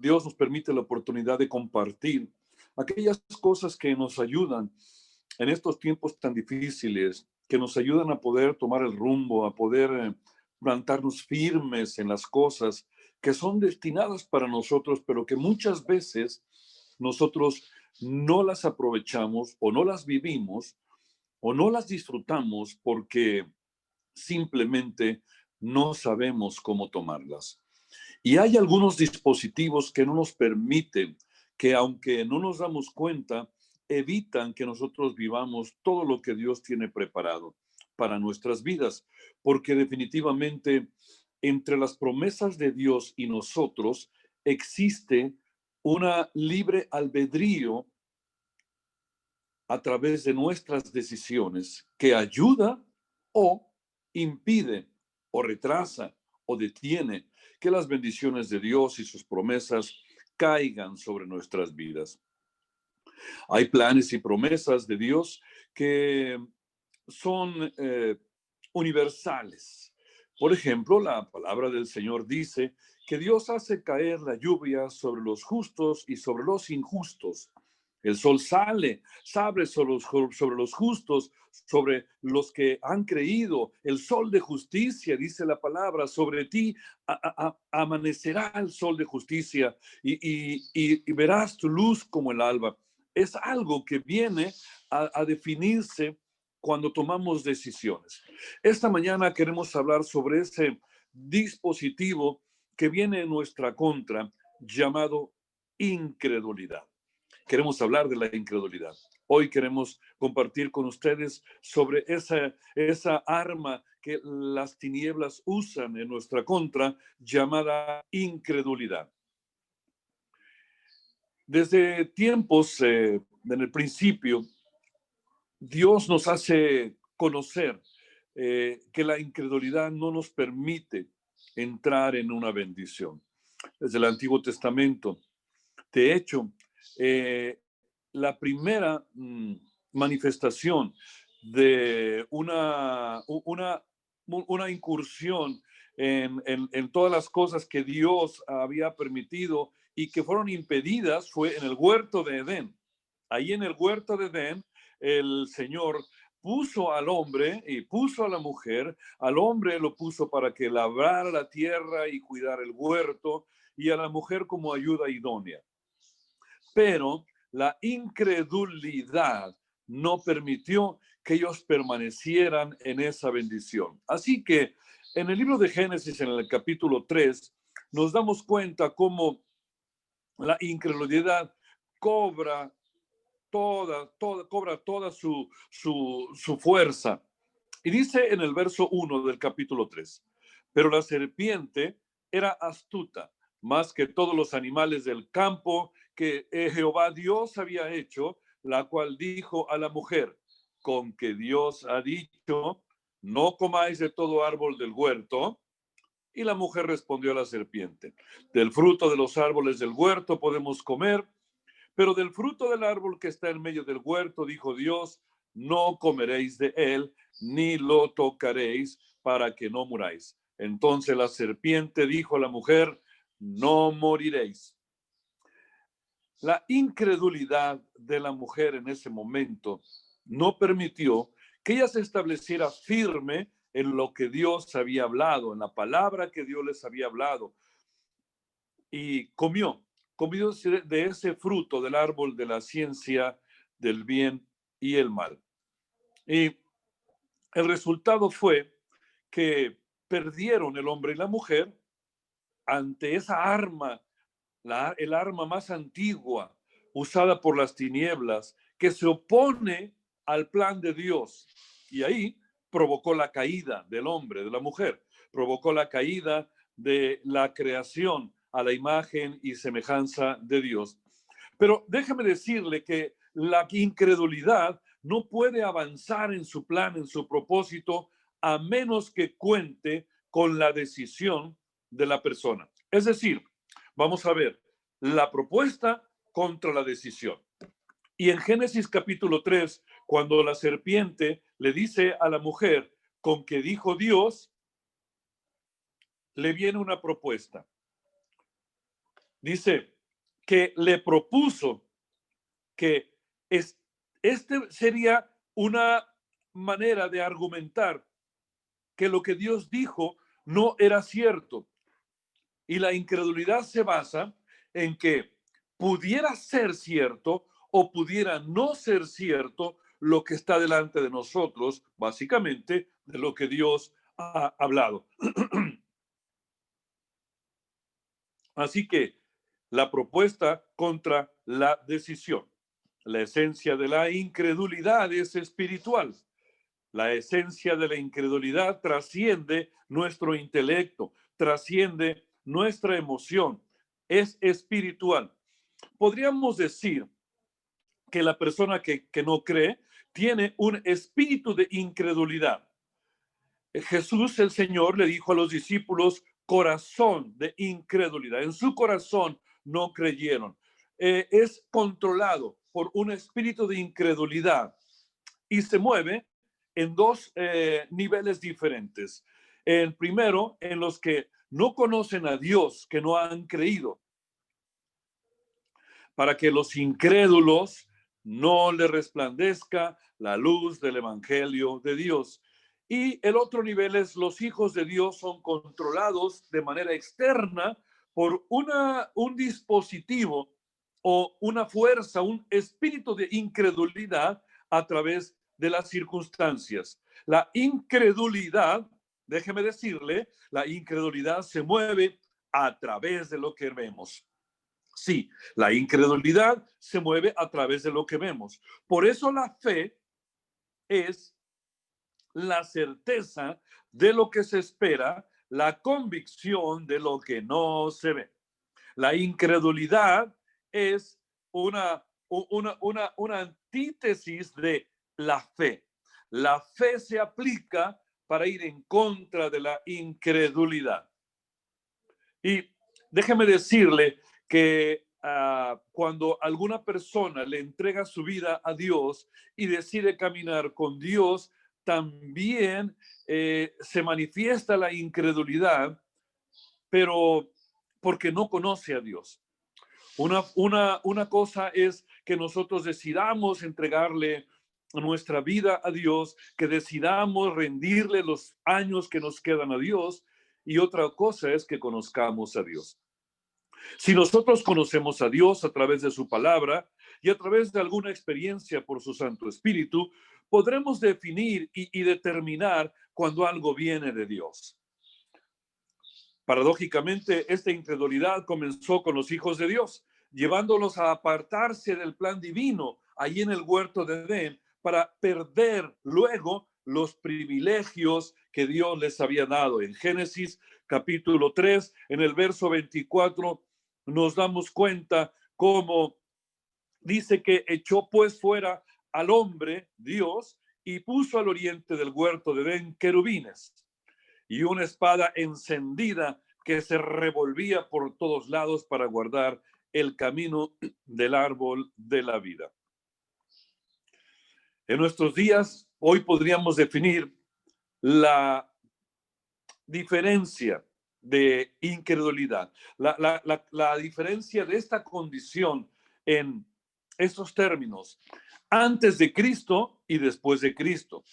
Dios nos permite la oportunidad de compartir aquellas cosas que nos ayudan en estos tiempos tan difíciles, que nos ayudan a poder tomar el rumbo, a poder plantarnos firmes en las cosas que son destinadas para nosotros, pero que muchas veces nosotros no las aprovechamos o no las vivimos o no las disfrutamos porque simplemente no sabemos cómo tomarlas. Y hay algunos dispositivos que no nos permiten, que aunque no nos damos cuenta, evitan que nosotros vivamos todo lo que Dios tiene preparado para nuestras vidas, porque definitivamente entre las promesas de Dios y nosotros existe una libre albedrío a través de nuestras decisiones que ayuda o impide o retrasa o detiene que las bendiciones de Dios y sus promesas caigan sobre nuestras vidas. Hay planes y promesas de Dios que son universales. Por ejemplo, la palabra del Señor dice que Dios hace caer la lluvia sobre los justos y sobre los injustos. El sol sale sobre los justos, sobre los que han creído. El sol de justicia, dice la palabra, sobre ti amanecerá el sol de justicia y verás tu luz como el alba. Es algo que viene a definirse cuando tomamos decisiones. Esta mañana queremos hablar sobre ese dispositivo que viene en nuestra contra, llamado incredulidad. Queremos hablar de la incredulidad. Hoy queremos compartir con ustedes sobre esa arma que las tinieblas usan en nuestra contra, llamada incredulidad. Desde tiempos, en el principio, Dios nos hace conocer que la incredulidad no nos permite entrar en una bendición. Desde el Antiguo Testamento. De hecho, la primera manifestación de una incursión en todas las cosas que Dios había permitido y que fueron impedidas fue en el huerto de Edén. Ahí en el huerto de Edén, el Señor puso al hombre y puso a la mujer. Al hombre lo puso para que labrara la tierra y cuidara el huerto, y a la mujer como ayuda idónea. Pero la incredulidad no permitió que ellos permanecieran en esa bendición. Así que en el libro de Génesis, en el capítulo 3, nos damos cuenta cómo la incredulidad cobra toda su fuerza. Y dice en el verso 1 del capítulo 3, pero la serpiente era astuta, más que todos los animales del campo que Jehová Dios había hecho, la cual dijo a la mujer, con que Dios ha dicho, no comáis de todo árbol del huerto. Y la mujer respondió a la serpiente, del fruto de los árboles del huerto podemos comer, pero del fruto del árbol que está en medio del huerto, dijo Dios, no comeréis de él, ni lo tocaréis, para que no muráis. Entonces la serpiente dijo a la mujer, no moriréis. La incredulidad de la mujer en ese momento no permitió que ella se estableciera firme en lo que Dios había hablado, en la palabra que Dios les había hablado. Y comió de ese fruto del árbol de la ciencia del bien y el mal. Y el resultado fue que perdieron el hombre y la mujer ante esa arma, el arma más antigua usada por las tinieblas, que se opone al plan de Dios. Y ahí provocó la caída del hombre, de la mujer, provocó la caída de la creación a la imagen y semejanza de Dios. Pero déjeme decirle que la incredulidad no puede avanzar en su plan, en su propósito, a menos que cuente con la decisión de la persona. Es decir, vamos a ver la propuesta contra la decisión. Y en Génesis capítulo 3, cuando la serpiente le dice a la mujer, con que dijo Dios, le viene una propuesta. Dice, que le propuso que este sería una manera de argumentar que lo que Dios dijo no era cierto. Y la incredulidad se basa en que pudiera ser cierto o pudiera no ser cierto lo que está delante de nosotros, básicamente de lo que Dios ha hablado. Así que la propuesta contra la decisión. La esencia de la incredulidad es espiritual. La esencia de la incredulidad trasciende nuestro intelecto, trasciende nuestra emoción, es espiritual. Podríamos decir que la persona que no cree tiene un espíritu de incredulidad. Jesús, el Señor, le dijo a los discípulos, corazón de incredulidad. En su corazón no creyeron. Es controlado por un espíritu de incredulidad y se mueve en dos niveles diferentes. El primero, en los que no conocen a Dios, que no han creído, para que los incrédulos no le resplandezca la luz del evangelio de Dios. Y el otro nivel es los hijos de Dios son controlados de manera externa por un dispositivo o una fuerza, un espíritu de incredulidad a través de las circunstancias. La incredulidad, déjeme decirle, la incredulidad se mueve a través de lo que vemos. Sí, la incredulidad se mueve a través de lo que vemos. Por eso la fe es la certeza de lo que se espera, la convicción de lo que no se ve. La incredulidad es una antítesis de la fe. La fe se aplica para ir en contra de la incredulidad. Y déjeme decirle que cuando alguna persona le entrega su vida a Dios y decide caminar con Dios, también se manifiesta la incredulidad, pero porque no conoce a Dios. Una cosa es que nosotros decidamos entregarle nuestra vida a Dios, que decidamos rendirle los años que nos quedan a Dios, y otra cosa es que conozcamos a Dios. Si nosotros conocemos a Dios a través de su palabra y a través de alguna experiencia por su Santo Espíritu, podremos definir y determinar cuando algo viene de Dios. Paradójicamente, esta incredulidad comenzó con los hijos de Dios, llevándolos a apartarse del plan divino allí en el huerto de Edén para perder luego los privilegios que Dios les había dado. En Génesis capítulo 3, en el verso 24, nos damos cuenta cómo dice que echó pues fuera al hombre, Dios, y puso al oriente del huerto de Edén querubines y una espada encendida que se revolvía por todos lados para guardar el camino del árbol de la vida. En nuestros días, hoy podríamos definir la diferencia de incredulidad, la diferencia de esta condición en estos términos, antes de Cristo y después de Cristo.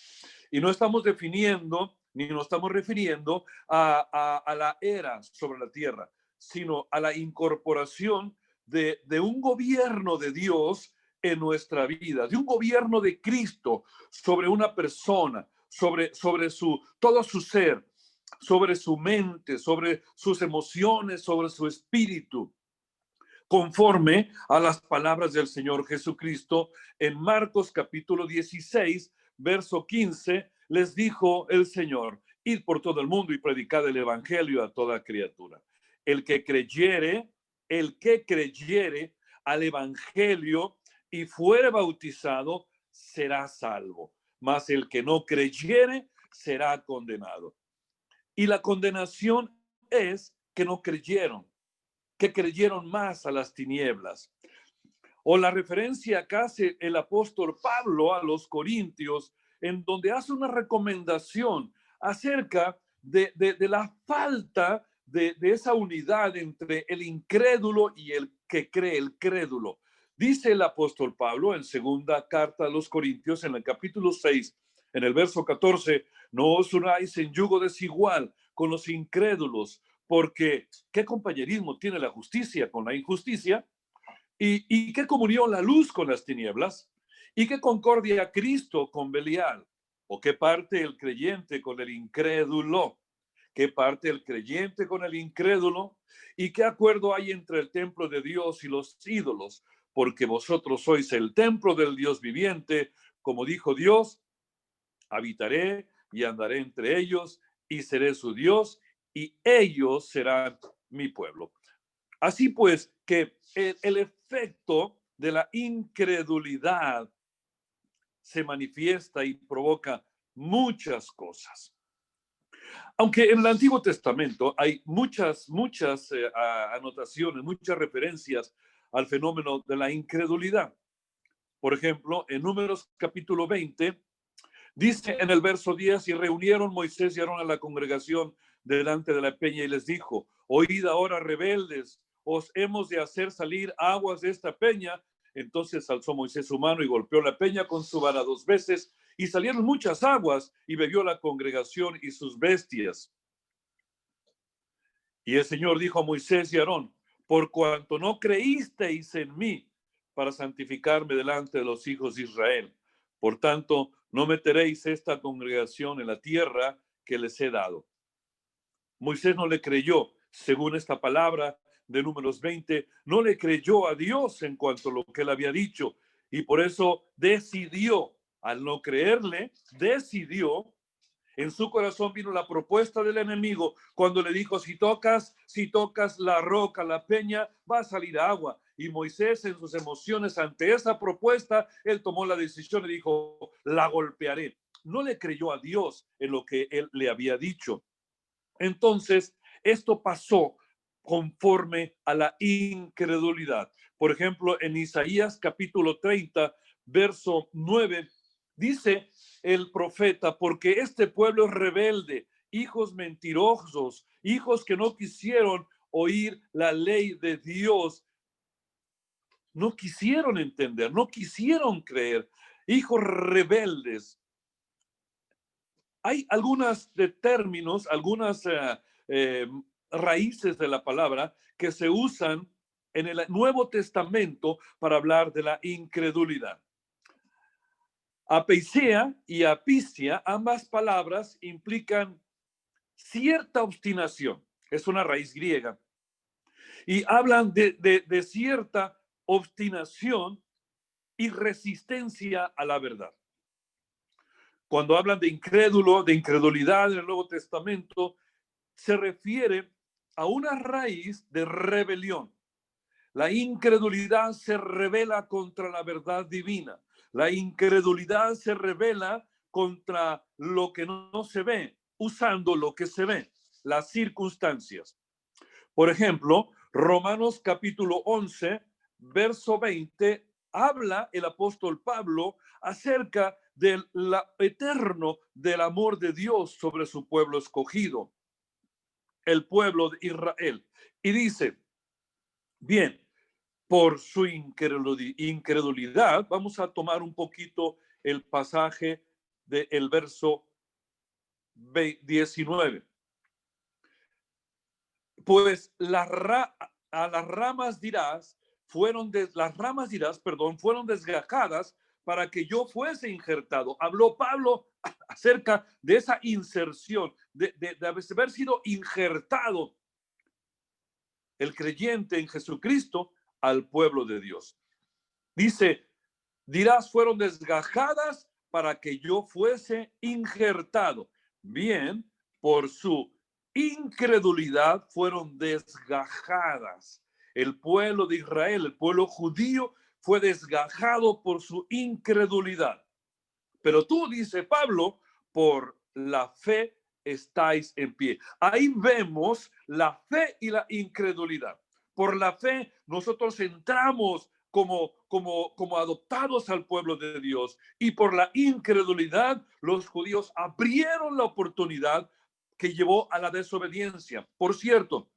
Y no estamos definiendo ni nos estamos refiriendo a la era sobre la tierra, sino a la incorporación de un gobierno de Dios en nuestra vida, de un gobierno de Cristo sobre una persona, sobre todo su ser, sobre su mente, sobre sus emociones, sobre su espíritu, conforme a las palabras del Señor Jesucristo en Marcos capítulo 16, verso 15, les dijo el Señor: id por todo el mundo y predicad el evangelio a toda criatura. El que creyere al evangelio y fuere bautizado será salvo, mas el que no creyere será condenado. Y la condenación es que no creyeron, que creyeron más a las tinieblas. O la referencia que hace el apóstol Pablo a los Corintios, en donde hace una recomendación acerca de la falta de esa unidad entre el incrédulo y el que cree, el crédulo. Dice el apóstol Pablo en segunda carta a los Corintios, en el capítulo 6, en el verso 14, no os unáis en yugo desigual con los incrédulos, porque ¿qué compañerismo tiene la justicia con la injusticia? ¿Y qué comunión la luz con las tinieblas? ¿Y qué concordia Cristo con Belial? ¿O qué parte el creyente con el incrédulo? ¿Qué parte el creyente con el incrédulo? ¿Y qué acuerdo hay entre el templo de Dios y los ídolos? Porque vosotros sois el templo del Dios viviente, como dijo Dios, habitaré y andaré entre ellos y seré su Dios y ellos serán mi pueblo. Así pues, que el efecto de la incredulidad se manifiesta y provoca muchas cosas. Aunque en el Antiguo Testamento hay muchas anotaciones, muchas referencias al fenómeno de la incredulidad. Por ejemplo, en Números capítulo 20, dice en el verso 10, y reunieron Moisés y Aarón a la congregación delante de la peña y les dijo, oíd ahora rebeldes, os hemos de hacer salir aguas de esta peña. Entonces alzó Moisés su mano y golpeó la peña con su vara 2 veces y salieron muchas aguas y bebió la congregación y sus bestias. Y el Señor dijo a Moisés y Aarón, por cuanto no creísteis en mí para santificarme delante de los hijos de Israel, por tanto, no meteréis esta congregación en la tierra que les he dado. Moisés no le creyó, según esta palabra de Números 20, no le creyó a Dios en cuanto a lo que él había dicho, y por eso decidió, al no creerle, decidió, en su corazón vino la propuesta del enemigo cuando le dijo, si tocas la roca, la peña, va a salir agua. Y Moisés, en sus emociones ante esa propuesta, él tomó la decisión y dijo, la golpearé. No le creyó a Dios en lo que él le había dicho. Entonces, esto pasó conforme a la incredulidad. Por ejemplo, en Isaías capítulo 30, verso 9, dice el profeta, porque este pueblo es rebelde, hijos mentirosos, hijos que no quisieron oír la ley de Dios, no quisieron entender, no quisieron creer, hijos rebeldes. Hay algunas de términos, algunas raíces de la palabra que se usan en el Nuevo Testamento para hablar de la incredulidad. Apeisea y apicia, ambas palabras implican cierta obstinación. Es una raíz griega. Y hablan de cierta obstinación y resistencia a la verdad. Cuando hablan de incrédulo, de incredulidad en el Nuevo Testamento, se refiere a una raíz de rebelión. La incredulidad se rebela contra la verdad divina. La incredulidad se rebela contra lo que no se ve, usando lo que se ve, las circunstancias. Por ejemplo, Romanos capítulo 11, verso 20, habla el apóstol Pablo acerca del eterno del amor de Dios sobre su pueblo escogido, el pueblo de Israel. Y dice, bien, por su incredulidad, vamos a tomar un poquito el pasaje del verso 19. Pues a las ramas dirás, fueron desgajadas para que yo fuese injertado. Habló Pablo acerca de esa inserción, de haber sido injertado el creyente en Jesucristo al pueblo de Dios. Dice, dirás, fueron desgajadas para que yo fuese injertado. Bien, por su incredulidad fueron desgajadas. El pueblo de Israel, el pueblo judío, fue desgajado por su incredulidad. Pero tú, dice Pablo, por la fe estáis en pie. Ahí vemos la fe y la incredulidad. Por la fe nosotros entramos como adoptados al pueblo de Dios, y por la incredulidad los judíos abrieron la oportunidad que llevó a la desobediencia. Por cierto,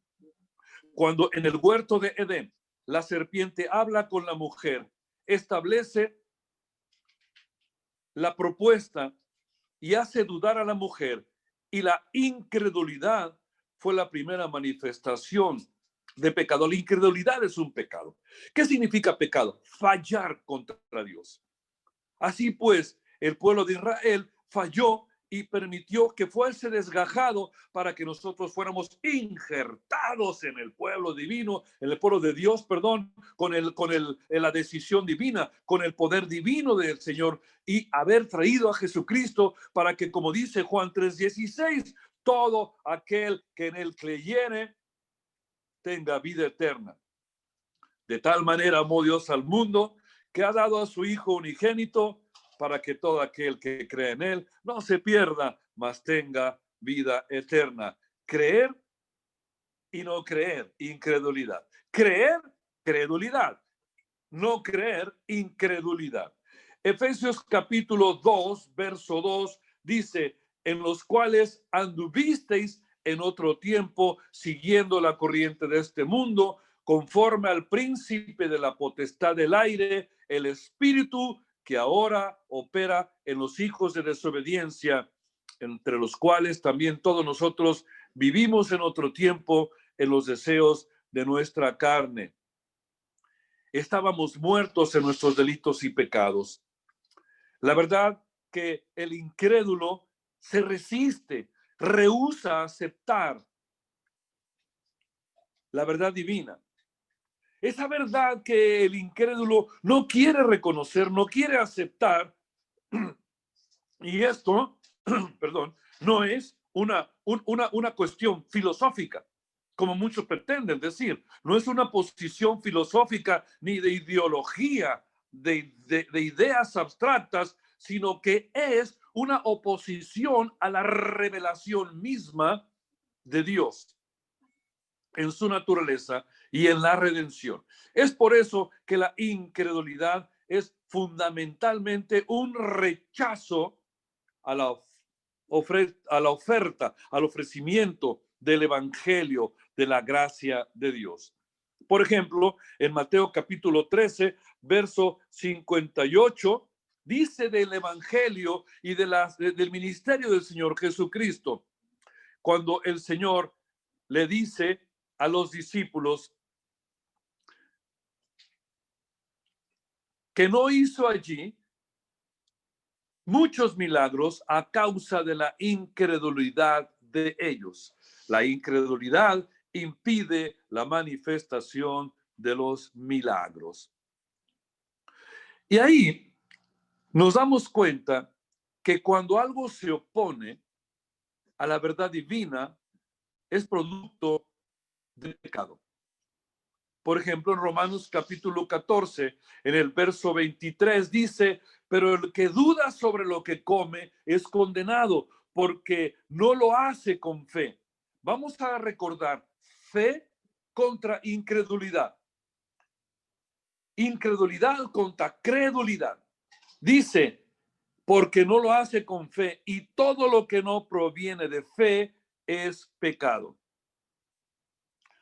cuando en el huerto de Edén la serpiente habla con la mujer, establece la propuesta y hace dudar a la mujer, y la incredulidad fue la primera manifestación de pecado. La incredulidad es un pecado. ¿Qué significa pecado? Fallar contra Dios. Así pues, el pueblo de Israel falló y permitió que fuese desgajado para que nosotros fuéramos injertados en el pueblo divino, en el pueblo de Dios, perdón, en la decisión divina, con el poder divino del Señor, y haber traído a Jesucristo para que, como dice Juan 3:16, todo aquel que en él creyere tenga vida eterna. De tal manera amó Dios al mundo que ha dado a su Hijo unigénito para que todo aquel que cree en él no se pierda, mas tenga vida eterna. Creer y no creer, incredulidad. Creer, credulidad. No creer, incredulidad. Efesios capítulo 2, verso 2 dice, en los cuales anduvisteis en otro tiempo siguiendo la corriente de este mundo, conforme al príncipe de la potestad del aire, el espíritu que ahora opera en los hijos de desobediencia, entre los cuales también todos nosotros vivimos en otro tiempo en los deseos de nuestra carne. Estábamos muertos en nuestros delitos y pecados. La verdad que el incrédulo se resiste, rehúsa aceptar la verdad divina. Esa verdad que el incrédulo no quiere reconocer, no quiere aceptar. Y esto, perdón, no es una cuestión filosófica, como muchos pretenden decir. No es una posición filosófica ni de ideología, de ideas abstractas, sino que es una oposición a la revelación misma de Dios en su naturaleza y en la redención. Es por eso que la incredulidad es fundamentalmente un rechazo a la oferta, al ofrecimiento del evangelio de la gracia de Dios. Por ejemplo, en Mateo capítulo 13, verso 58, dice del evangelio y del ministerio del Señor Jesucristo, cuando el Señor le dice a los discípulos que no hizo allí muchos milagros a causa de la incredulidad de ellos. La incredulidad impide la manifestación de los milagros. Y ahí nos damos cuenta que cuando algo se opone a la verdad divina, es producto del pecado. Por ejemplo, en Romanos capítulo 14, en el verso 23 dice, pero el que duda sobre lo que come es condenado porque no lo hace con fe. Vamos a recordar fe contra incredulidad. Incredulidad contra credulidad. Dice, porque no lo hace con fe y todo lo que no proviene de fe es pecado.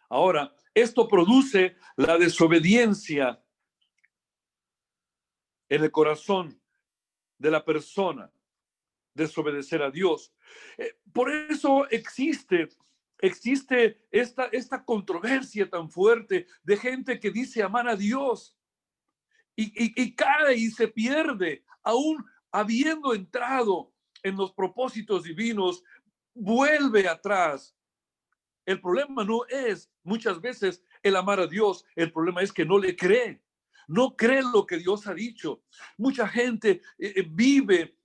Ahora, esto produce la desobediencia en el corazón de la persona, desobedecer a Dios. Por eso existe esta controversia tan fuerte de gente que dice amar a Dios y cae y se pierde, aún habiendo entrado en los propósitos divinos, vuelve atrás. El problema no es muchas veces el amar a Dios, el problema es que no le cree. No cree lo que Dios ha dicho. Mucha gente vive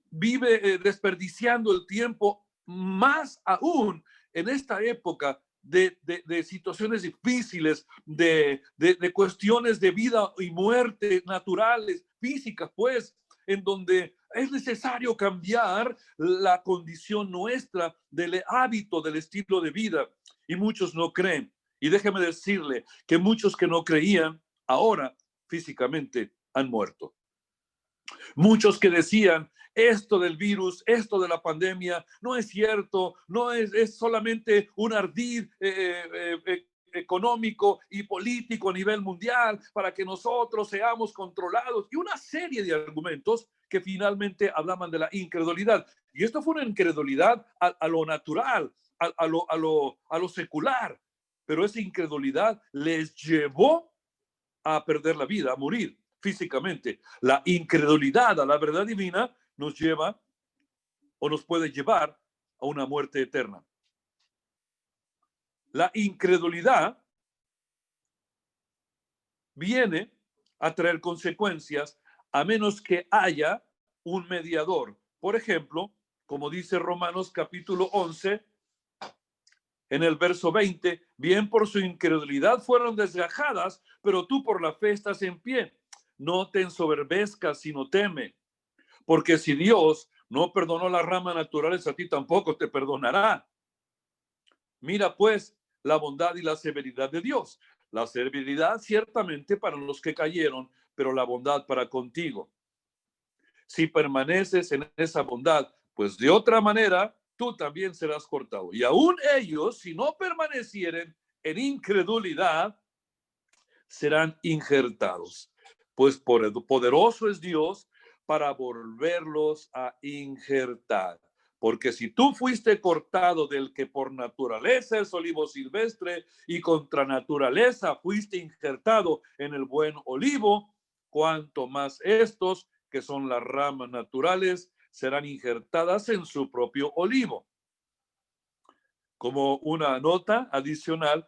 desperdiciando el tiempo, más aún en esta época de situaciones difíciles, de cuestiones de vida y muerte naturales, físicas, pues, en donde es necesario cambiar la condición nuestra del hábito, del estilo de vida. Y muchos no creen. Y déjeme decirle que muchos que no creían, ahora físicamente han muerto. Muchos que decían, esto del virus, esto de la pandemia, no es cierto, no es solamente un ardid económico y político a nivel mundial para que nosotros seamos controlados y una serie de argumentos que finalmente hablaban de la incredulidad. Y esto fue una incredulidad a lo natural, a lo secular, pero esa incredulidad les llevó a perder la vida, a morir físicamente. La incredulidad a la verdad divina nos lleva o nos puede llevar a una muerte eterna. La incredulidad viene a traer consecuencias a menos que haya un mediador. Por ejemplo, como dice Romanos capítulo 11, en el verso 20, bien por su incredulidad fueron desgajadas, pero tú por la fe estás en pie. No te ensoberbezcas, sino teme, porque si Dios no perdonó las ramas naturales, a ti tampoco te perdonará. Mira pues la bondad y la severidad de Dios. La severidad ciertamente para los que cayeron, pero la bondad para contigo. Si permaneces en esa bondad, pues de otra manera tú también serás cortado. Y aún ellos, si no permanecieren en incredulidad, serán injertados. Pues poderoso es Dios para volverlos a injertar. Porque si tú fuiste cortado del que por naturaleza es olivo silvestre y contra naturaleza fuiste injertado en el buen olivo, cuanto más estos, que son las ramas naturales, serán injertadas en su propio olivo. Como una nota adicional,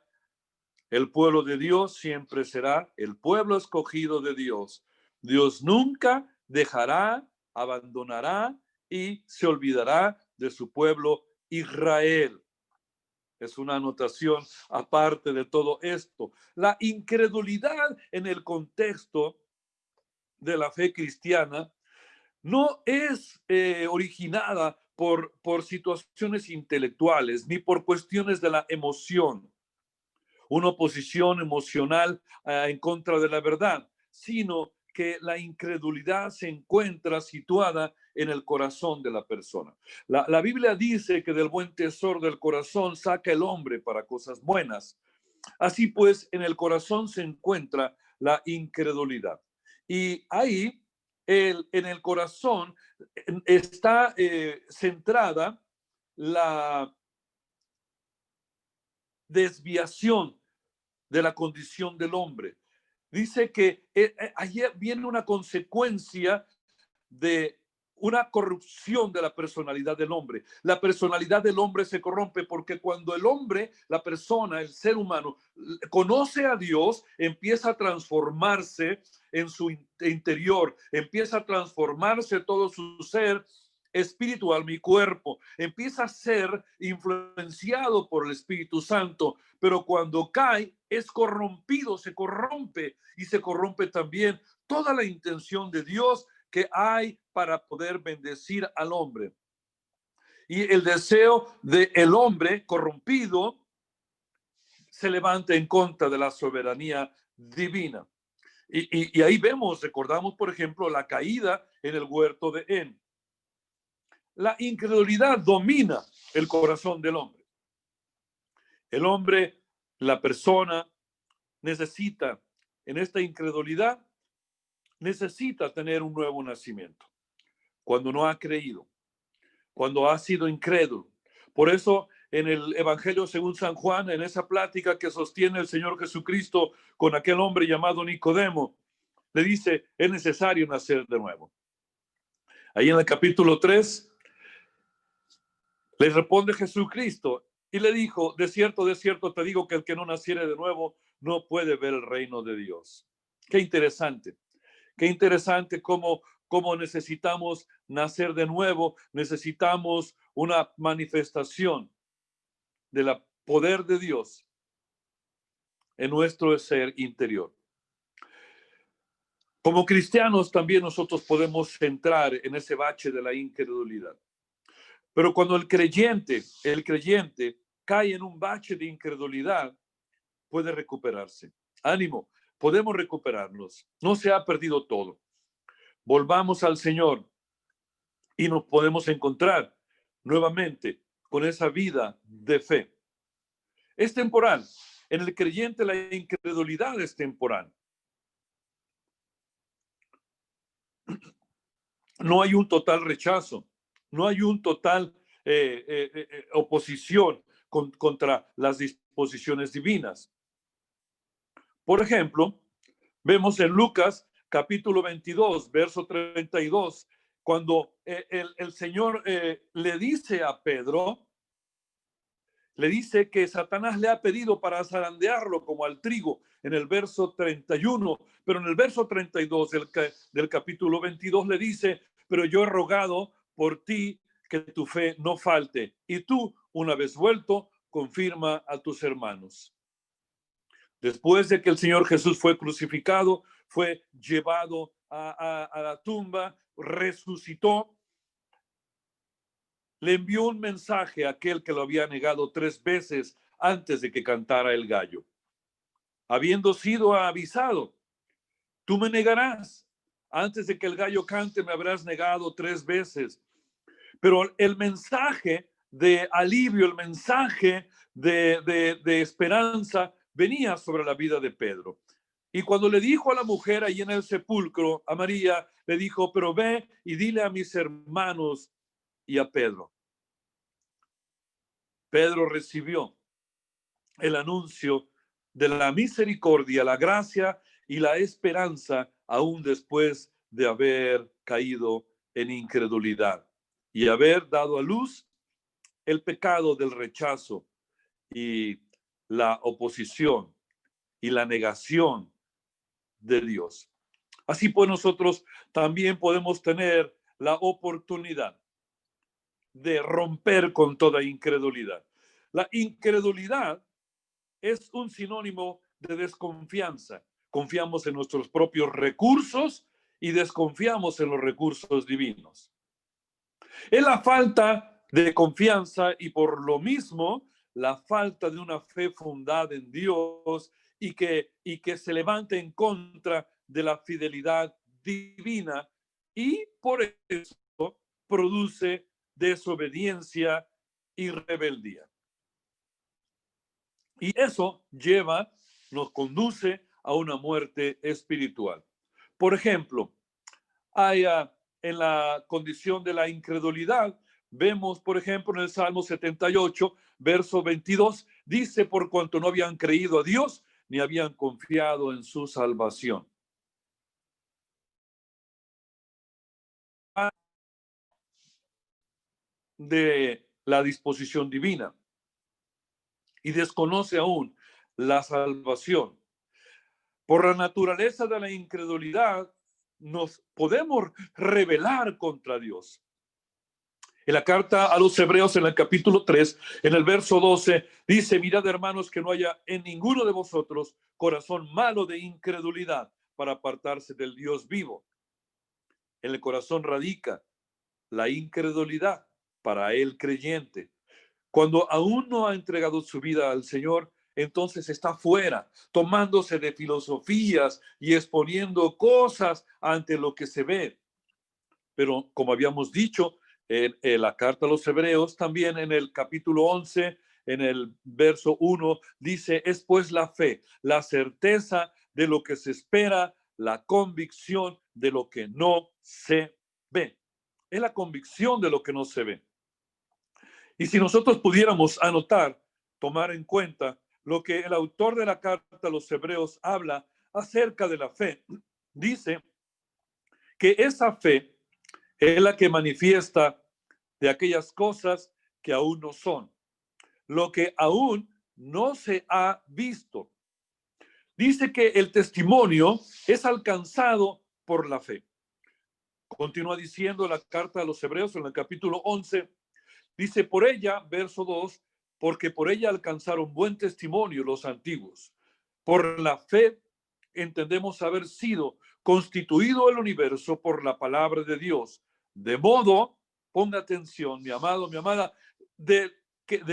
el pueblo de Dios siempre será el pueblo escogido de Dios. Dios nunca dejará, abandonará y se olvidará de su pueblo Israel. Es una anotación aparte de todo esto. La incredulidad en el contexto de la fe cristiana no es originada por situaciones intelectuales ni por cuestiones de la emoción, una oposición emocional en contra de la verdad, sino que la incredulidad se encuentra situada en el corazón de la persona. La Biblia dice que del buen tesoro del corazón saca el hombre para cosas buenas. Así pues, en el corazón se encuentra la incredulidad. Y ahí, en el corazón, está centrada la desviación de la condición del hombre. Dice que ayer viene una consecuencia de una corrupción de la personalidad del hombre. La personalidad del hombre se corrompe porque cuando el hombre, la persona, el ser humano, conoce a Dios, empieza a transformarse en su interior, empieza a transformarse todo su ser espiritual, mi cuerpo, empieza a ser influenciado por el Espíritu Santo, pero cuando cae es corrompido, se corrompe y se corrompe también toda la intención de Dios que hay para poder bendecir al hombre. Y el deseo del hombre corrompido se levanta en contra de la soberanía divina. Y ahí vemos, recordamos, por ejemplo, la caída en el huerto de Edén. La incredulidad domina el corazón del hombre. El hombre, la persona, necesita, en esta incredulidad, necesita tener un nuevo nacimiento. Cuando no ha creído, cuando ha sido incrédulo. Por eso, en el Evangelio según San Juan, en esa plática que sostiene el Señor Jesucristo con aquel hombre llamado Nicodemo, le dice, es necesario nacer de nuevo. Ahí en el capítulo 3, le responde Jesucristo y le dijo, de cierto te digo que el que no naciere de nuevo no puede ver el reino de Dios. Qué interesante cómo necesitamos nacer de nuevo, necesitamos una manifestación del poder de Dios en nuestro ser interior. Como cristianos también nosotros podemos entrar en ese bache de la incredulidad. Pero cuando el creyente cae en un bache de incredulidad, puede recuperarse. Ánimo, podemos recuperarnos. No se ha perdido todo. Volvamos al Señor y nos podemos encontrar nuevamente con esa vida de fe. Es temporal. En el creyente la incredulidad es temporal. No hay un total rechazo, no hay un total oposición contra las disposiciones divinas. Por ejemplo, vemos en Lucas capítulo 22, verso 32, cuando el Señor le dice a Pedro, le dice que Satanás le ha pedido para zarandearlo como al trigo en el verso 31, pero en el verso 32 del capítulo 22 le dice, pero yo he rogado por ti que tu fe no falte, y tú, una vez vuelto, confirma a tus hermanos. Después de que el Señor Jesús fue crucificado, fue llevado a la tumba, resucitó, le envió un mensaje a aquel que lo había negado 3 veces antes de que cantara el gallo. Habiendo sido avisado, tú me negarás. Antes de que el gallo cante, me habrás negado 3 veces. Pero el mensaje de alivio, el mensaje de esperanza venía sobre la vida de Pedro. Y cuando le dijo a la mujer ahí en el sepulcro, a María, le dijo, pero ve y dile a mis hermanos y a Pedro. Pedro recibió el anuncio de la misericordia, la gracia y la esperanza aún después de haber caído en incredulidad y haber dado a luz el pecado del rechazo y la oposición y la negación de Dios. Así pues, nosotros también podemos tener la oportunidad de romper con toda incredulidad. La incredulidad es un sinónimo de desconfianza. Confiamos en nuestros propios recursos y desconfiamos en los recursos divinos. Es la falta de confianza y por lo mismo la falta de una fe fundada en Dios y que se levante en contra de la fidelidad divina y por eso produce desobediencia y rebeldía. Y eso nos conduce a una muerte espiritual. Por ejemplo, en la condición de la incredulidad, vemos, por ejemplo, en el Salmo 78, verso 22, dice, por cuanto no habían creído a Dios, ni habían confiado en su salvación. De la disposición divina y desconoce aún la salvación. Por la naturaleza de la incredulidad, nos podemos rebelar contra Dios. En la carta a los Hebreos, en el capítulo 3, en el verso 12, dice, mirad hermanos que no haya en ninguno de vosotros corazón malo de incredulidad para apartarse del Dios vivo. En el corazón radica la incredulidad para el creyente. Cuando aún no ha entregado su vida al Señor, entonces está fuera, tomándose de filosofías y exponiendo cosas ante lo que se ve. Pero como habíamos dicho, en la carta a los Hebreos, también en el capítulo 11, en el verso 1, dice, es pues la fe, la certeza de lo que se espera, la convicción de lo que no se ve. Es la convicción de lo que no se ve. Y si nosotros pudiéramos anotar, tomar en cuenta lo que el autor de la carta a los Hebreos habla acerca de la fe, dice que esa fe es la que manifiesta de aquellas cosas que aún no son, lo que aún no se ha visto. Dice que el testimonio es alcanzado por la fe. Continúa diciendo la carta a los Hebreos en el capítulo 11, dice, por ella, verso 2, porque por ella alcanzaron buen testimonio los antiguos. Por la fe entendemos haber sido constituido el universo por la palabra de Dios. De modo, ponga atención, mi amado, mi amada, de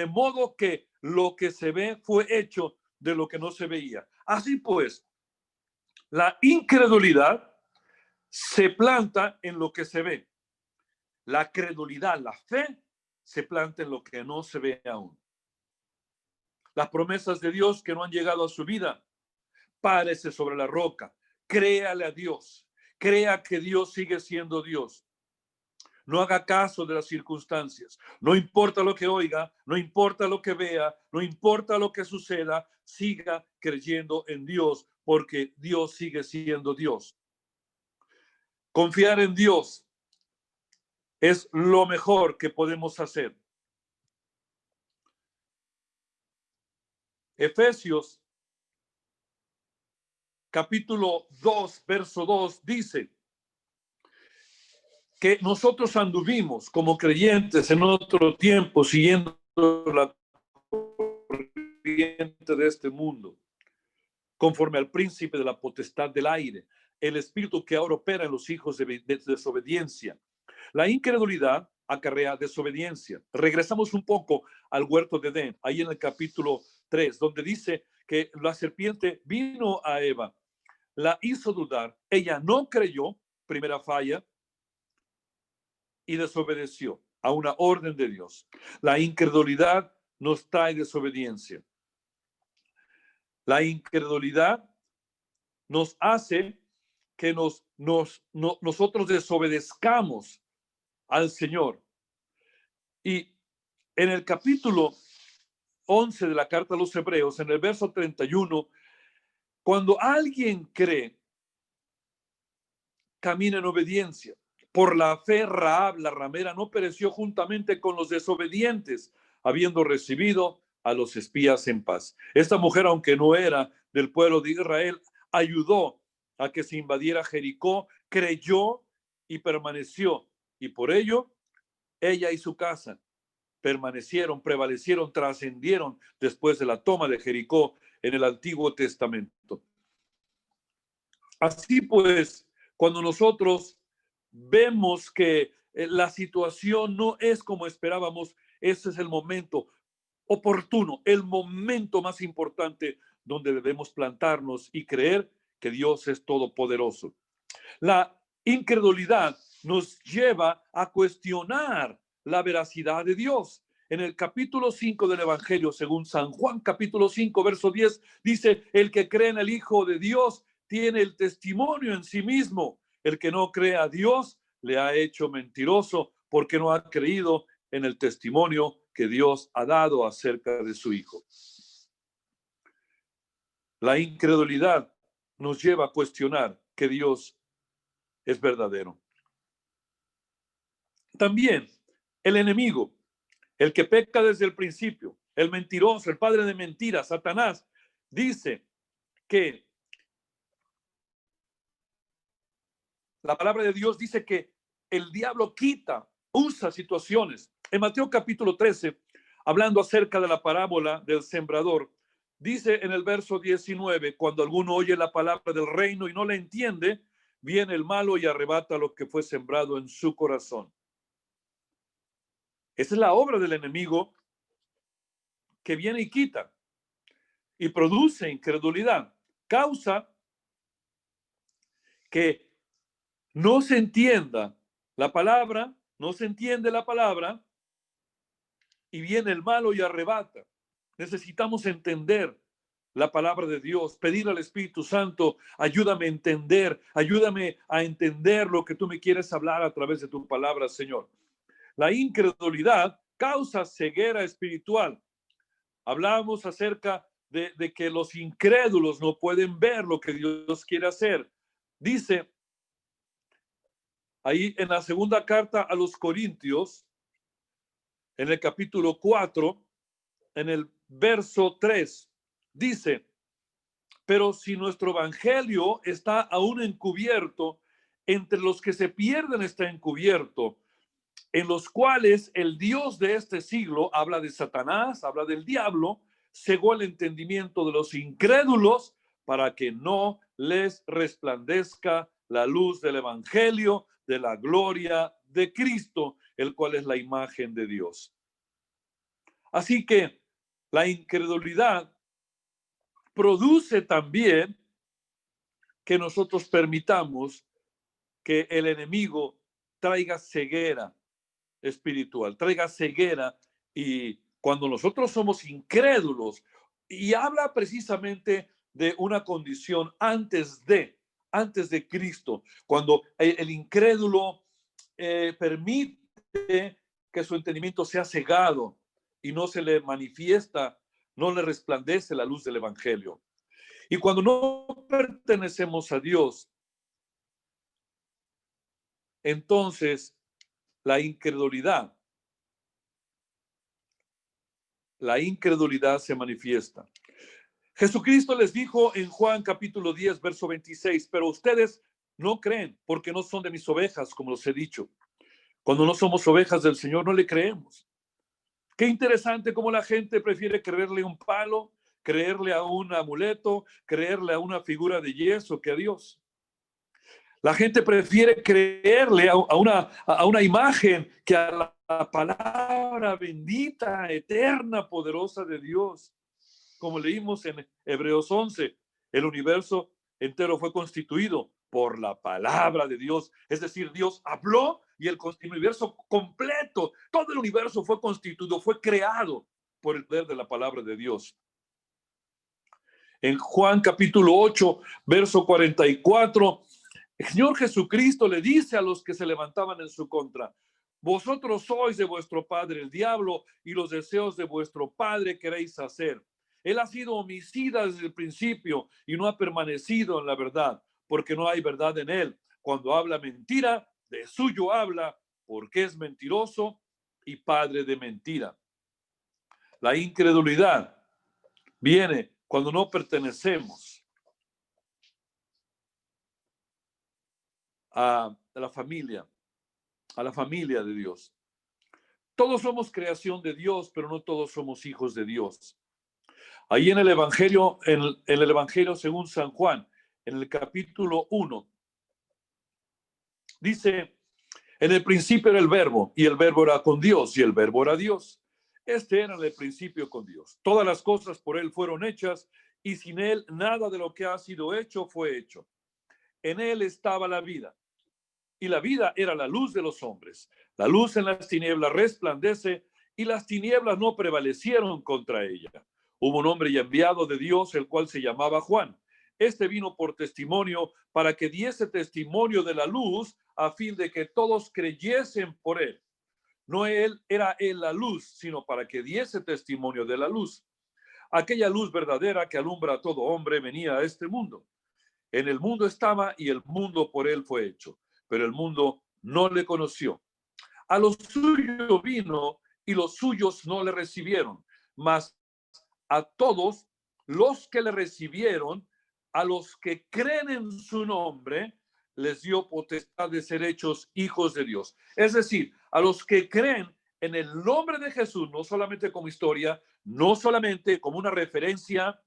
modo que lo que se ve fue hecho de lo que no se veía. Así pues, la incredulidad se planta en lo que se ve. La credulidad, la fe, se planta en lo que no se ve aún. las promesas de Dios que no han llegado a su vida, párese sobre la roca, créale a Dios, crea que Dios sigue siendo Dios. No haga caso de las circunstancias. No importa lo que oiga, no importa lo que vea, no importa lo que suceda, siga creyendo en Dios, porque Dios sigue siendo Dios. Confiar en Dios es lo mejor que podemos hacer. Efesios capítulo 2, verso 2 dice que nosotros anduvimos como creyentes en otro tiempo siguiendo la corriente de este mundo, conforme al príncipe de la potestad del aire, el espíritu que ahora opera en los hijos de desobediencia. La incredulidad acarrea desobediencia. Regresamos un poco al huerto de Edén, ahí en el capítulo 3, donde dice que la serpiente vino a Eva, la hizo dudar, ella no creyó, primera falla, y desobedeció a una orden de Dios. La incredulidad nos trae desobediencia. La incredulidad nos hace que nosotros desobedezcamos al Señor. Y en el capítulo 11 de la carta a los Hebreos, en el verso 31, cuando alguien cree, camina en obediencia. Por la fe, Rahab, la ramera, no pereció juntamente con los desobedientes, habiendo recibido a los espías en paz. Esta mujer, aunque no era del pueblo de Israel, ayudó a que se invadiera Jericó, creyó y permaneció. Y por ello, ella y su casa permanecieron, prevalecieron, trascendieron después de la toma de Jericó en el Antiguo Testamento. Así pues, cuando nosotros vemos que la situación no es como esperábamos, ese es el momento oportuno, el momento más importante donde debemos plantarnos y creer que Dios es todopoderoso. La incredulidad nos lleva a cuestionar la veracidad de Dios. En el capítulo 5 del Evangelio, según San Juan, capítulo 5, verso 10, dice, el que cree en el Hijo de Dios tiene el testimonio en sí mismo. El que no cree a Dios le ha hecho mentiroso porque no ha creído en el testimonio que Dios ha dado acerca de su Hijo. La incredulidad nos lleva a cuestionar que Dios es verdadero. También el enemigo, el que peca desde el principio, el mentiroso, el padre de mentiras, Satanás, dice que la palabra de Dios dice que el diablo quita, usa situaciones. En Mateo capítulo 13, hablando acerca de la parábola del sembrador, dice en el verso 19, cuando alguno oye la palabra del reino y no la entiende, viene el malo y arrebata lo que fue sembrado en su corazón. Esa es la obra del enemigo que viene y quita y produce incredulidad. Causa que no se entienda la palabra, no se entiende la palabra y viene el malo y arrebata. Necesitamos entender la palabra de Dios, pedir al Espíritu Santo, ayúdame a entender lo que tú me quieres hablar a través de tu palabra, Señor. La incredulidad causa ceguera espiritual. Hablamos acerca de que los incrédulos no pueden ver lo que Dios quiere hacer. Dice ahí en la segunda carta a los Corintios, en el capítulo 4, en el verso 3, dice, pero si nuestro evangelio está aún encubierto, entre los que se pierden está encubierto, en los cuales el Dios de este siglo, habla de Satanás, habla del diablo, cegó el entendimiento de los incrédulos para que no les resplandezca la luz del evangelio de la gloria de Cristo, el cual es la imagen de Dios. Así que la incredulidad produce también que nosotros permitamos que el enemigo traiga ceguera espiritual, traiga ceguera, y cuando nosotros somos incrédulos Y habla precisamente de una condición antes de Cristo, cuando el incrédulo permite que su entendimiento sea cegado y no se le manifiesta, no le resplandece la luz del evangelio. Y cuando no pertenecemos a Dios, entonces la incredulidad se manifiesta. Jesucristo les dijo en Juan capítulo 10, verso 26, pero ustedes no creen porque no son de mis ovejas, como los he dicho. Cuando no somos ovejas del Señor, no le creemos. Qué interesante cómo la gente prefiere creerle un palo, creerle a un amuleto, creerle a una figura de yeso que a Dios. La gente prefiere creerle a una imagen que a la palabra bendita, eterna, poderosa de Dios. Como leímos en Hebreos 11, el universo entero fue constituido por la palabra de Dios. Es decir, Dios habló y el universo completo, todo el universo fue constituido, fue creado por el poder de la palabra de Dios. En Juan capítulo 8, verso 44, el Señor Jesucristo le dice a los que se levantaban en su contra: vosotros sois de vuestro padre el diablo y los deseos de vuestro padre queréis hacer. Él ha sido homicida desde el principio y no ha permanecido en la verdad, porque no hay verdad en él. Cuando habla mentira, de suyo habla, porque es mentiroso y padre de mentira. La incredulidad viene cuando no pertenecemos a la familia de Dios. Todos somos creación de Dios, pero no todos somos hijos de Dios. Ahí en el Evangelio, en el Evangelio según San Juan, en el capítulo 1, dice: en el principio era el verbo, y el verbo era con Dios, y el verbo era Dios. Este era en el principio con Dios. Todas las cosas por él fueron hechas, y sin él nada de lo que ha sido hecho fue hecho. En él estaba la vida, y la vida era la luz de los hombres. La luz en las tinieblas resplandece, y las tinieblas no prevalecieron contra ella. Hubo un hombre enviado de Dios, el cual se llamaba Juan. Este vino por testimonio, para que diese testimonio de la luz, a fin de que todos creyesen por él. No era él la luz, sino para que diese testimonio de la luz. Aquella luz verdadera que alumbra a todo hombre venía a este mundo. En el mundo estaba, y el mundo por él fue hecho, pero el mundo no le conoció. A los suyos vino, y los suyos no le recibieron. Mas a todos los que le recibieron, a los que creen en su nombre, les dio potestad de ser hechos hijos de Dios. Es decir, a los que creen en el nombre de Jesús, no solamente como historia, no solamente como una referencia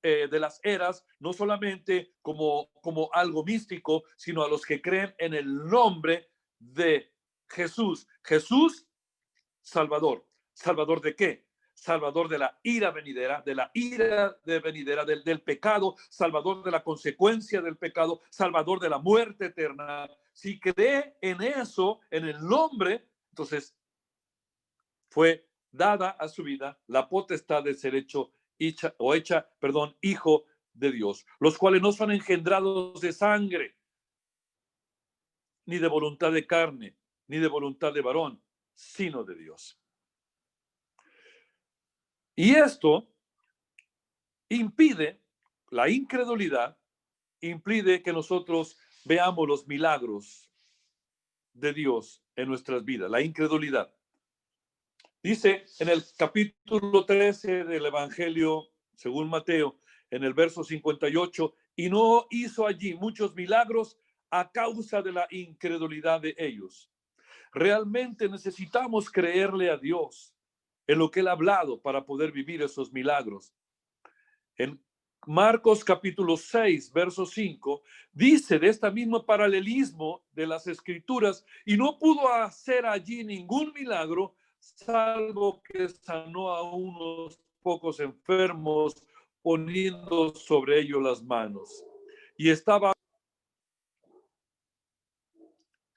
de las eras, no solamente como algo místico, sino a los que creen en el nombre de Jesús. Jesús, Salvador. ¿Salvador de qué? Salvador de la ira venidera, del pecado, salvador de la consecuencia del pecado, salvador de la muerte eterna. Si cree en eso, en el nombre, entonces fue dada a su vida la potestad de ser hecho hijo de Dios, los cuales no son engendrados de sangre, ni de voluntad de carne, ni de voluntad de varón, sino de Dios. Y esto impide, la incredulidad impide que nosotros veamos los milagros de Dios en nuestras vidas, la incredulidad. Dice en el capítulo 13 del Evangelio según Mateo, en el verso 58, y no hizo allí muchos milagros a causa de la incredulidad de ellos. Realmente necesitamos creerle a Dios en lo que Él ha hablado para poder vivir esos milagros. En Marcos capítulo 6, verso 5, dice de este mismo paralelismo de las escrituras: y no pudo hacer allí ningún milagro, salvo que sanó a unos pocos enfermos, poniendo sobre ellos las manos. Y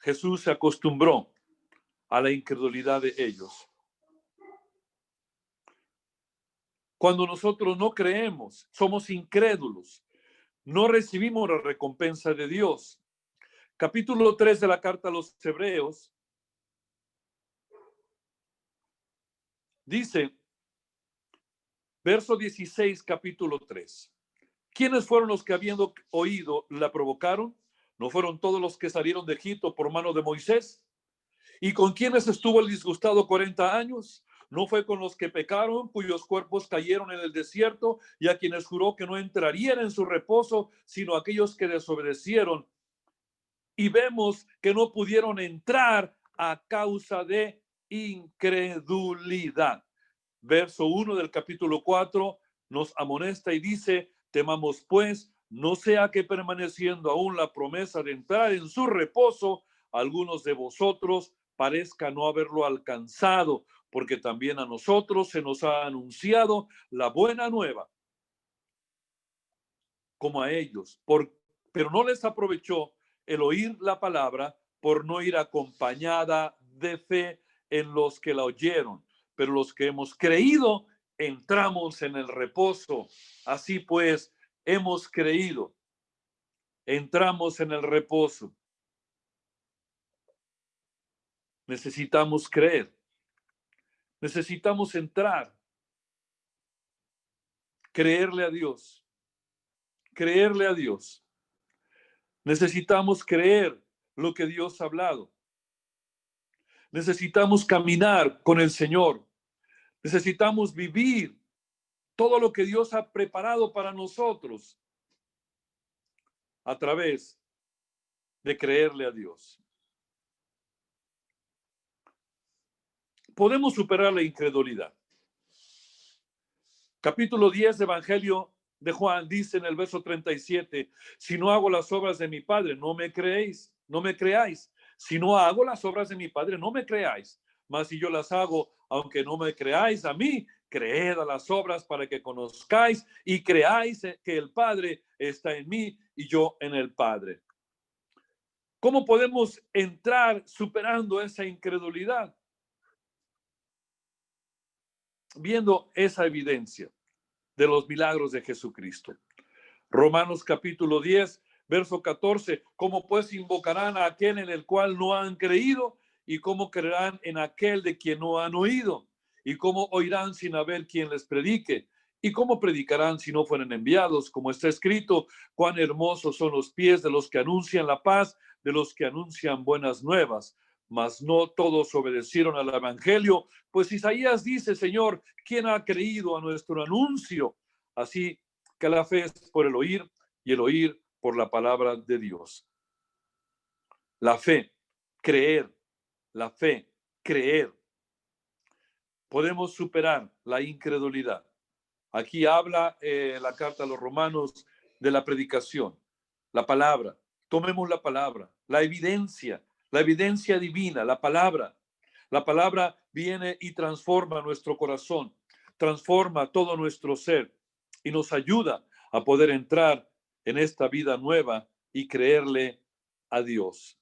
Jesús se acostumbró a la incredulidad de ellos. Cuando nosotros no creemos, somos incrédulos, no recibimos la recompensa de Dios. Capítulo 3 de la carta a los Hebreos dice, verso 16, capítulo 3. ¿Quiénes fueron los que habiendo oído la provocaron? ¿No fueron todos los que salieron de Egipto por mano de Moisés? ¿Y con quiénes estuvo el disgustado 40 años? ¿No fue con los que pecaron, cuyos cuerpos cayeron en el desierto, y a quienes juró que no entrarían en su reposo, sino aquellos que desobedecieron? Y vemos que no pudieron entrar a causa de incredulidad. Verso 1 del capítulo 4 nos amonesta y dice, temamos pues, no sea que permaneciendo aún la promesa de entrar en su reposo, algunos de vosotros parezca no haberlo alcanzado, porque también a nosotros se nos ha anunciado la buena nueva, como a ellos, pero no les aprovechó el oír la palabra por no ir acompañada de fe en los que la oyeron. Pero los que hemos creído, entramos en el reposo. Así pues, hemos creído, entramos en el reposo. Necesitamos creer, necesitamos entrar, creerle a Dios, creerle a Dios. Necesitamos creer lo que Dios ha hablado. Necesitamos caminar con el Señor. Necesitamos vivir todo lo que Dios ha preparado para nosotros a través de creerle a Dios. Podemos superar la incredulidad. Capítulo 10 de Evangelio de Juan dice en el verso 37, si no hago las obras de mi Padre, no me creéis, no me creáis. Si no hago las obras de mi Padre, no me creáis. Mas si yo las hago, aunque no me creáis a mí, creed a las obras para que conozcáis y creáis que el Padre está en mí y yo en el Padre. ¿Cómo podemos entrar superando esa incredulidad? Viendo esa evidencia de los milagros de Jesucristo. Romanos capítulo 10, verso 14, ¿cómo pues invocarán a aquel en el cual no han creído? ¿Y cómo creerán en aquel de quien no han oído? ¿Y cómo oirán sin haber quien les predique? ¿Y cómo predicarán si no fueren enviados? Como está escrito, cuán hermosos son los pies de los que anuncian la paz, de los que anuncian buenas nuevas. Mas no todos obedecieron al evangelio, pues Isaías dice, Señor, ¿quién ha creído a nuestro anuncio? Así que la fe es por el oír y el oír por la palabra de Dios. La fe, creer, la fe, creer. Podemos superar la incredulidad. Aquí habla la carta a los romanos de la predicación, la palabra. Tomemos la evidencia divina, la palabra. La palabra viene y transforma nuestro corazón, transforma todo nuestro ser y nos ayuda a poder entrar en esta vida nueva y creerle a Dios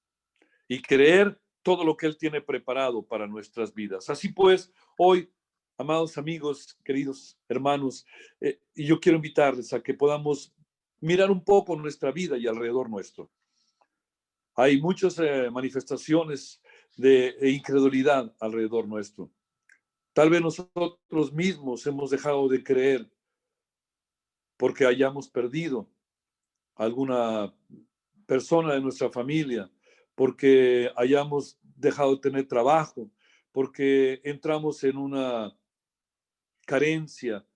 y creer todo lo que Él tiene preparado para nuestras vidas. Así pues, hoy, amados amigos, queridos hermanos, y yo quiero invitarles a que podamos mirar un poco nuestra vida y alrededor nuestro. Hay muchas manifestaciones de incredulidad alrededor nuestro. Tal vez nosotros mismos hemos dejado de creer porque hayamos perdido alguna persona de nuestra familia, porque hayamos dejado de tener trabajo, porque entramos en una carencia,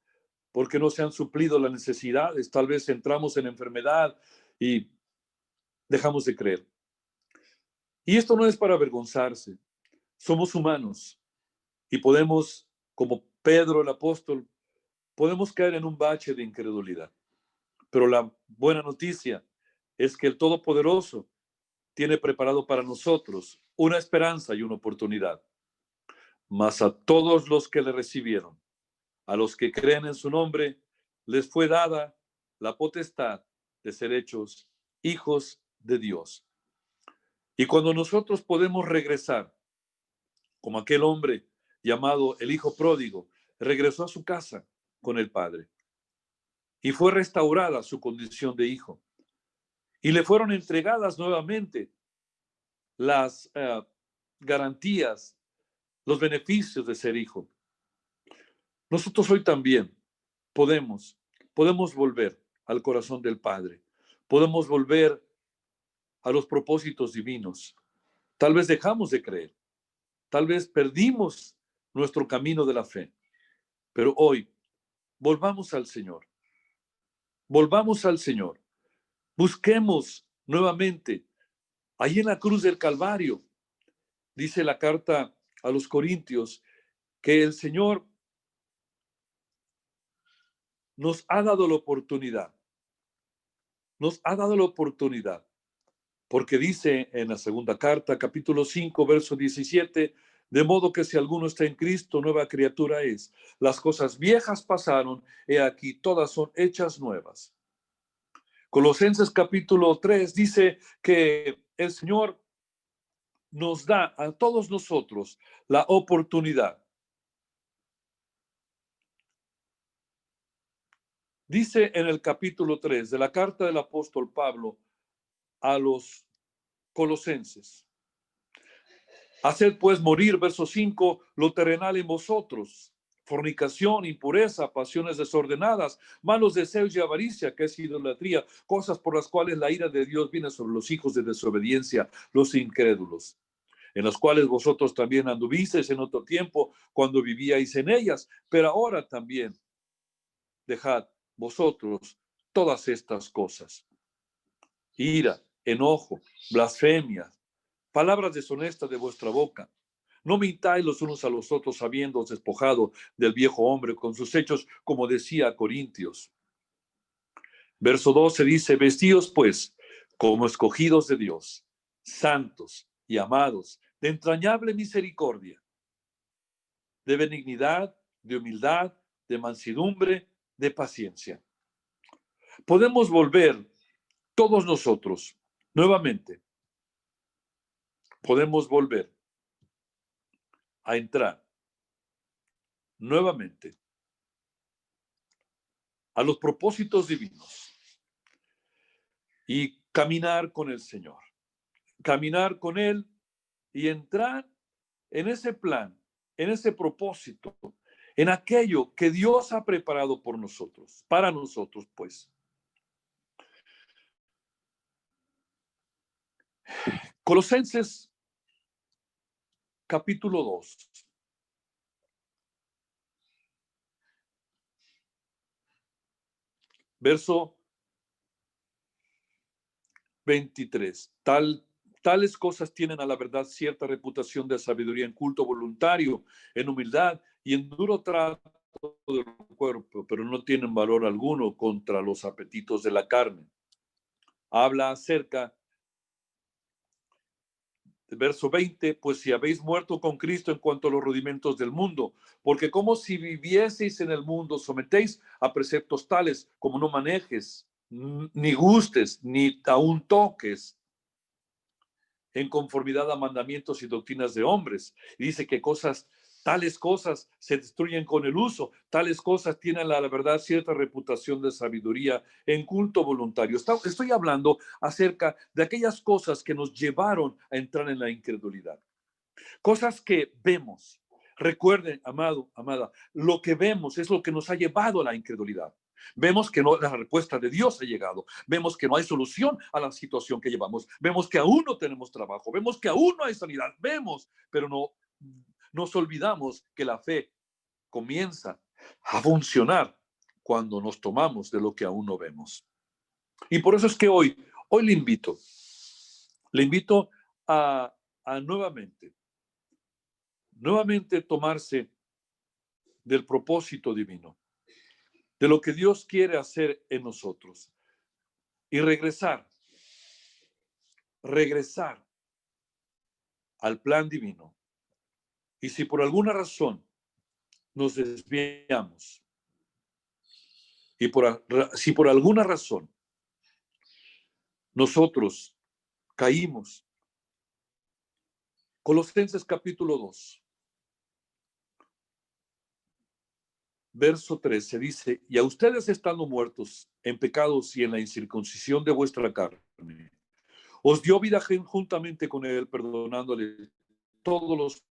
porque no se han suplido las necesidades, tal vez entramos en enfermedad y dejamos de creer. Y esto no es para avergonzarse, somos humanos y podemos, como Pedro el apóstol, podemos caer en un bache de incredulidad. Pero la buena noticia es que el Todopoderoso tiene preparado para nosotros una esperanza y una oportunidad. Mas a todos los que le recibieron, a los que creen en su nombre, les fue dada la potestad de ser hechos hijos de Dios. Y cuando nosotros podemos regresar, como aquel hombre llamado el hijo pródigo, regresó a su casa, con el Padre. Y fue restaurada su condición de hijo. Y le fueron entregadas nuevamente las garantías, los beneficios de ser hijo. Nosotros hoy también podemos volver al corazón del Padre. Podemos volver a los propósitos divinos. Tal vez dejamos de creer. Tal vez perdimos nuestro camino de la fe. Pero hoy, volvamos al Señor. Volvamos al Señor. Busquemos nuevamente. Ahí en la cruz del Calvario, dice la carta a los Corintios, que el Señor nos ha dado la oportunidad. Nos ha dado la oportunidad. Porque dice en la segunda carta, capítulo 5, verso 17, de modo que si alguno está en Cristo, nueva criatura es. Las cosas viejas pasaron, he aquí, todas son hechas nuevas. Colosenses capítulo 3 dice que el Señor nos da a todos nosotros la oportunidad. Dice en el capítulo 3 de la carta del apóstol Pablo a los colosenses: haced pues morir, verso 5, lo terrenal en vosotros, fornicación, impureza, pasiones desordenadas, malos deseos y avaricia, que es idolatría, cosas por las cuales la ira de Dios viene sobre los hijos de desobediencia, los incrédulos, en las cuales vosotros también anduvisteis en otro tiempo cuando vivíais en ellas, pero ahora también dejad vosotros todas estas cosas: ira, enojo, blasfemia, palabras deshonestas de vuestra boca. No mintáis los unos a los otros, habiéndoos despojado del viejo hombre con sus hechos, como decía Corintios. Verso 12 dice: vestíos pues como escogidos de Dios, santos y amados, de entrañable misericordia, de benignidad, de humildad, de mansedumbre, de paciencia. Podemos volver todos nosotros nuevamente. Podemos volver a entrar nuevamente a los propósitos divinos y caminar con el Señor, caminar con Él y entrar en ese plan, en ese propósito, en aquello que Dios ha preparado por nosotros, para nosotros, pues. Colosenses capítulo 2. Verso 23. Tales cosas tienen a la verdad cierta reputación de sabiduría en culto voluntario, en humildad y en duro trato del cuerpo, pero no tienen valor alguno contra los apetitos de la carne. Habla acerca del verso 20, pues si habéis muerto con Cristo en cuanto a los rudimentos del mundo, porque como si vivieseis en el mundo, sometéis a preceptos tales como no manejes, ni gustes, ni aún toques, en conformidad a mandamientos y doctrinas de hombres. Y dice que tales cosas se destruyen con el uso, tales cosas tienen la verdad cierta reputación de sabiduría en culto voluntario. Estoy hablando acerca de aquellas cosas que nos llevaron a entrar en la incredulidad. Cosas que vemos. Recuerden, amado, amada, lo que vemos es lo que nos ha llevado a la incredulidad. Vemos que no, la respuesta de Dios ha llegado. Vemos que no hay solución a la situación que llevamos. Vemos que aún no tenemos trabajo. Vemos que aún no hay sanidad. Vemos, pero no nos olvidamos que la fe comienza a funcionar cuando nos tomamos de lo que aún no vemos. Y por eso es que hoy le invito a nuevamente tomarse del propósito divino, de lo que Dios quiere hacer en nosotros y regresar al plan divino. Y si por alguna razón nos desviamos y si por alguna razón nosotros caímos, Colosenses capítulo 2, verso 13 dice, y a ustedes estando muertos en pecados y en la incircuncisión de vuestra carne, os dio vida juntamente con él, perdonándole todos los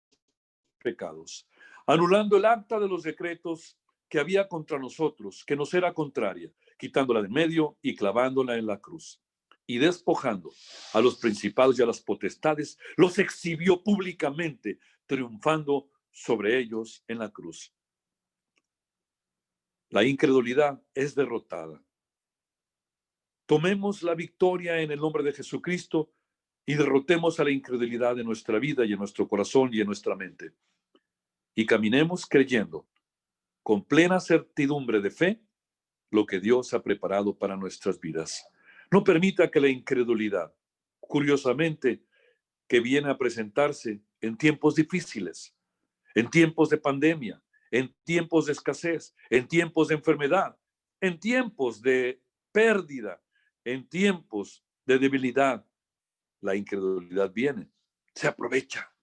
pecados, anulando el acta de los decretos que había contra nosotros, que nos era contraria, quitándola de medio y clavándola en la cruz. Y despojando a los principados y a las potestades, los exhibió públicamente, triunfando sobre ellos en la cruz. La incredulidad es derrotada. Tomemos la victoria en el nombre de Jesucristo y derrotemos a la incredulidad en nuestra vida y en nuestro corazón y en nuestra mente. Y caminemos creyendo con plena certidumbre de fe lo que Dios ha preparado para nuestras vidas. No permita que la incredulidad, curiosamente, que viene a presentarse en tiempos difíciles, en tiempos de pandemia, en tiempos de escasez, en tiempos de enfermedad, en tiempos de pérdida, en tiempos de debilidad, la incredulidad viene, se aprovecha,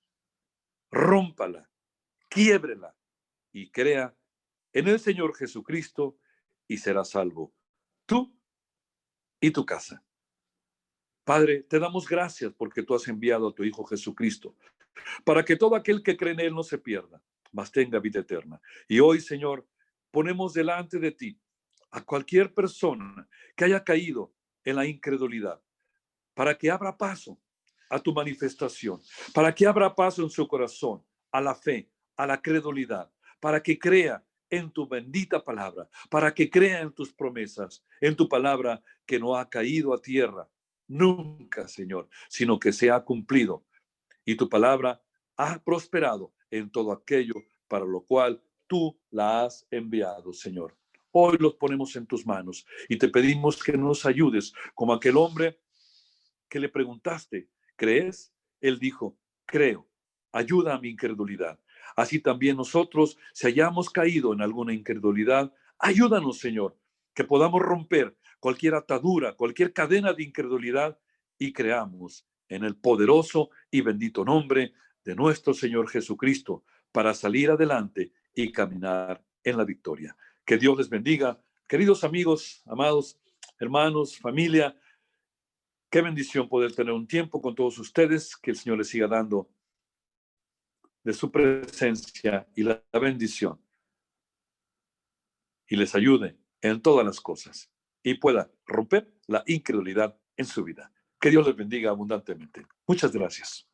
rómpala, quiébrela y crea en el Señor Jesucristo y serás salvo, tú y tu casa. Padre, te damos gracias porque tú has enviado a tu Hijo Jesucristo para que todo aquel que cree en Él no se pierda, mas tenga vida eterna. Y hoy, Señor, ponemos delante de ti a cualquier persona que haya caído en la incredulidad, para que abra paso a tu manifestación, para que abra paso en su corazón a la fe, a la credulidad, para que crea en tu bendita palabra, para que crea en tus promesas, en tu palabra que no ha caído a tierra nunca, Señor, sino que se ha cumplido. Y tu palabra ha prosperado en todo aquello para lo cual tú la has enviado, Señor. Hoy los ponemos en tus manos y te pedimos que nos ayudes, como aquel hombre que le preguntaste, ¿crees? Él dijo, creo, ayuda a mi incredulidad. Así también nosotros, si hayamos caído en alguna incredulidad, ayúdanos, Señor, que podamos romper cualquier atadura, cualquier cadena de incredulidad y creamos en el poderoso y bendito nombre de nuestro Señor Jesucristo para salir adelante y caminar en la victoria. Que Dios les bendiga. Queridos amigos, amados hermanos, familia, qué bendición poder tener un tiempo con todos ustedes, que el Señor les siga dando de su presencia y la bendición y les ayude en todas las cosas y pueda romper la incredulidad en su vida. Que Dios les bendiga abundantemente. Muchas gracias.